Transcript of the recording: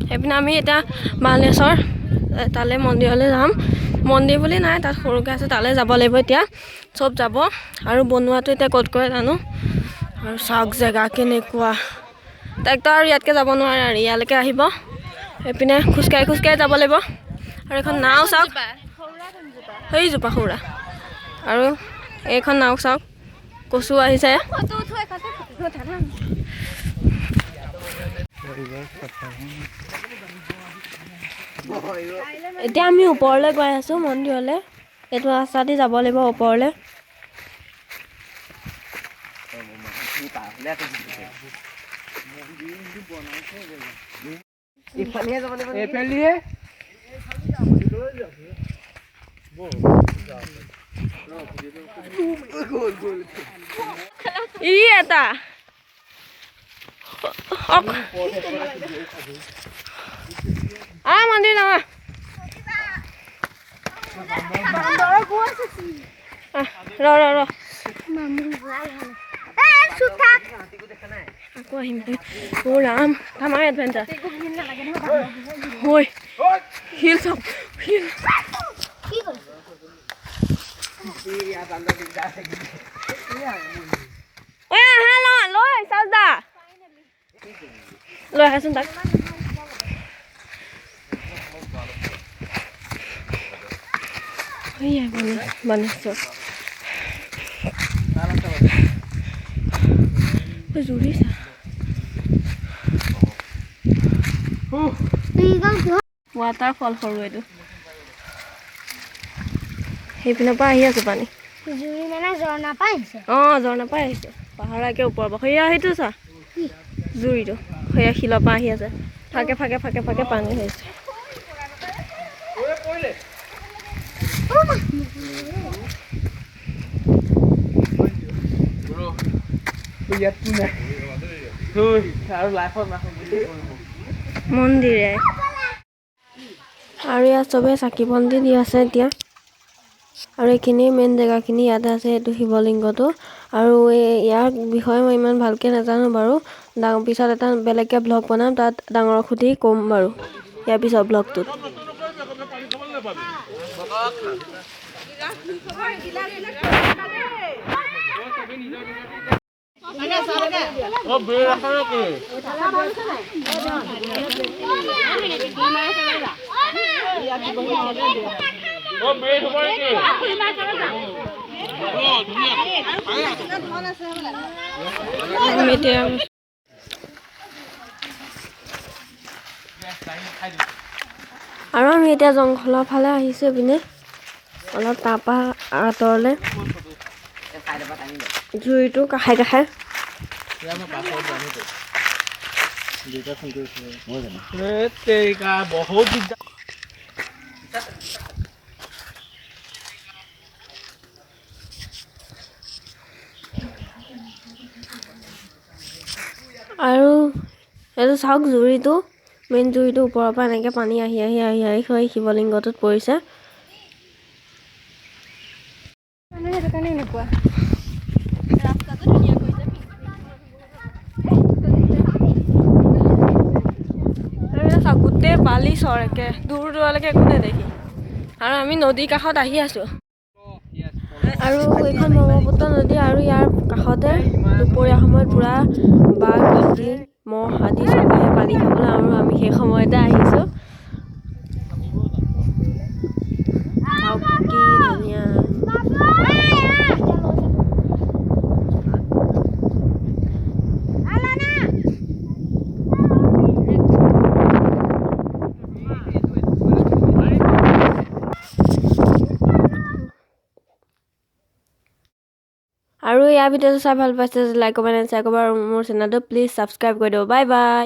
সেইপিনে আমি এতিয়া বালেশ্বৰ তালৈ মন্দিৰলৈ যাম মন্দিৰ বুলি নাই তাত সৰুকৈ আছে তালৈ যাব লাগিব এতিয়া চব যাব আৰু বনোৱাটো এতিয়া ক'ত কৰে জানো আৰু চাওক জেগা কেনেকুৱা ট্ৰেক্টৰ আৰু ইয়াতকৈ যাব নোৱাৰে আৰু ইয়ালৈকে আহিব সেইপিনে খোজকাঢ়ি যাব লাগিব আৰু এখন নাও চাওক সেইজোপা সৌৰা আৰু এইখন নাও চাওক কচু আহিছে এতিয়া আমি ওপৰলৈ গৈ আছোঁ মন্দিৰলৈ এইটো ৰাস্তা দি যাব লাগিব ওপৰলৈ ই এটা মন্দিৰ যাবা ৰ আকৌ আহিম অ' ৰাম আমাৰ এডভেঞ্চাৰ ঐ শিল চাওক শিল ঐ আহা লৈ চাওক দা লৈ আহাচোন তাক বানেশ্বৰ জুৰিছা ৱাটাৰফল সৰু এইটো সেইপিনৰ পৰা আহি আছে পানী অঁ ঝৰ্ণা পাই আহিছে পাহাৰৰ একে ওপৰৰ পৰা সেয়া সেইটো চা জুৰিটো সেয়া শিলৰ পৰা আহি আছে ফাকে পানী হৈছে মন্দিৰে আৰু ইয়াত চবে চাকি বন্তি দি আছে এতিয়া আৰু এইখিনি মেইন জেগাখিনি ইয়াতে আছে এইটো শিৱলিংগটো আৰু ইয়াৰ বিষয়ে মই ইমান ভালকৈ নাজানো বাৰু পিছত এটা বেলেগকৈ ব্লগ বনাম তাত ডাঙৰ খুঁটি ক'ম বাৰু ইয়াৰ পিছত ব্লগটোত আৰু আমি এতিয়া জংঘলৰ ফালে আহিছোঁ পিনে অলপ তাৰপৰা আঁতৰলৈ জুইটো কাষে আৰু এইটো চাওক জুৰিটো মেইন জুইটো ওপৰৰ পৰা এনেকৈ পানী আহি শিৱলিংগটোত পৰিছে সেইটো কাৰণে এনেকুৱা ৰাস্তাটো ধুনীয়া কৰিছে চাওক গোটেই বালি চৰ একে দূৰ দূৰলৈকে একো নেদেখি আৰু আমি নদীৰ কাষত আহি আছোঁ আৰু এইখন ব্ৰহ্মপুত্ৰ নদী আৰু ইয়াৰ কাষতে দুপৰীয়া সময়ত পুৰা বাঘ হাতী মহ আদি চব আহে পানী খাবলৈ আৰু আমি সেই সময়তে আহিছোঁ কি ধুনীয়া আৰু ইয়াৰ ভিডিঅ'টো চাই ভাল পাইছে লাইক কমেণ্ট এণ্ড শ্বেয়াৰ কৰিব আৰু মোৰ চেনেলটো প্লিজ ছাবস্ক্ৰাইব কৰি দিব বাই বাই